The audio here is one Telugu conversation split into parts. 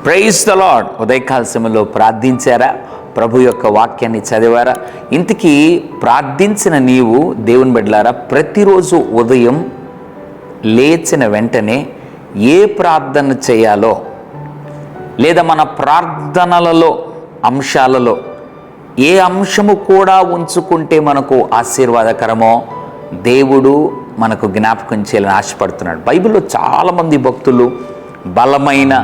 Praise the lord. ఉదయకాల సమయంలో ప్రార్థించారా? ప్రభు యొక్క వాక్యాన్ని చదివారా? ఇంతకీ ప్రార్థించిన నీవు దేవుని బిడ్డలారా, ప్రతిరోజు ఉదయం లేచిన వెంటనే ఏ ప్రార్థన చేయాలో, లేదా మన ప్రార్థనలలో అంశాలలో ఏ అంశము కూడా ఉంచుకుంటే మనకు ఆశీర్వాదకరమో దేవుడు మనకు జ్ఞాపకం చేయాలని ఆశపడుతున్నాడు. బైబిల్లో చాలామంది భక్తులు బలమైన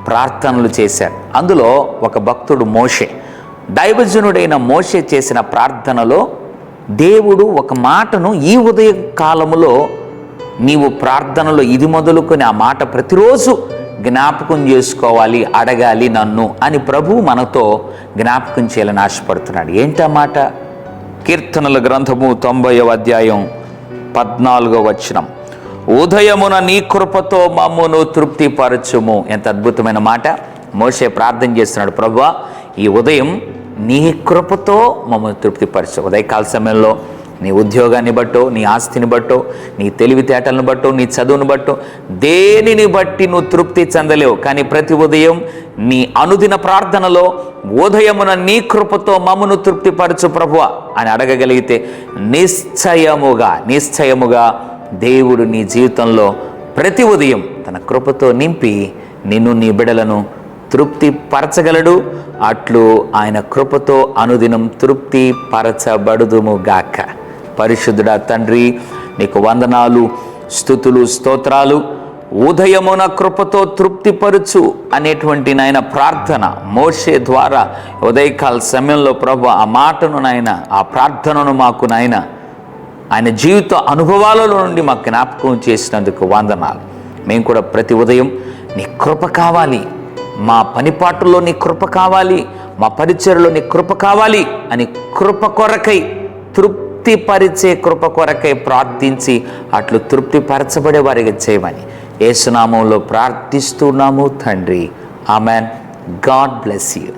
ప్రార్థనలు చేశారు. అందులో ఒక భక్తుడు మోషే. దైవజనుడైన మోషే చేసిన ప్రార్థనలో దేవుడు ఒక మాటను ఈ ఉదయ కాలములో నీవు ప్రార్థనలో ఇది మొదలుకొని ఆ మాట ప్రతిరోజు జ్ఞాపకం చేసుకోవాలి, అడగాలి నన్ను అని ప్రభు మనతో జ్ఞాపకం చేయాలని ఆశపడుతున్నాడు. ఏంటా మాట? కీర్తనల గ్రంథము 90వ అధ్యాయం 14వ వచనం, ఉదయమున నీ కృపతో మమ్మును తృప్తిపరచుము. ఎంత అద్భుతమైన మాట! మోషే ప్రార్థన చేస్తున్నాడు, ప్రభువా ఈ ఉదయం నీ కృపతో మమ్మల్ని తృప్తిపరచు. ఉదయకాల సమయంలో నీ ఉద్యోగాన్ని బట్టో, నీ ఆస్తిని బట్టో, నీ తెలివితేటలను బట్టో, నీ చదువును బట్టో దేనిని బట్టి నువ్వు తృప్తి చెందలేవు. కానీ ప్రతి ఉదయం నీ అనుదిన ప్రార్థనలో ఉదయమున నీ కృపతో మమ్మను తృప్తిపరచు ప్రభువా అని అడగగలిగితే నిశ్చయముగా దేవుడు నీ జీవితంలో ప్రతి ఉదయం తన కృపతో నింపి నిన్ను, నీ బిడలను తృప్తి పరచగలడు. అట్లు ఆయన కృపతో అనుదినం తృప్తి పరచబడుదుముగాక. పరిశుద్ధుడా తండ్రి, నీకు వందనాలు, స్తుతులు, స్తోత్రాలు. ఉదయమున కృపతో తృప్తిపరచు అనేటువంటి నాయన ప్రార్థన మోషే ద్వారా ఉదయకాల సమయంలో ప్రభు ఆ మాటను నాయన, ఆ ప్రార్థనను మాకు నాయన ఆయన జీవిత అనుభవాలలో నుండి మాకు జ్ఞాపకం చేసినందుకు వందనాలు. మేము కూడా ప్రతి ఉదయం నీ కృప కావాలి, మా పనిపాటుల్లో నీ కృప కావాలి, మా పరిచర్లో నీ కృప కావాలి అని కృప కొరకై, తృప్తిపరిచే కృప కొరకై ప్రార్థించి అట్లు తృప్తిపరచబడే వారిగా చేయమని యేసు నామములో ప్రార్థిస్తున్నాము తండ్రి. ఆమెన్. God bless you.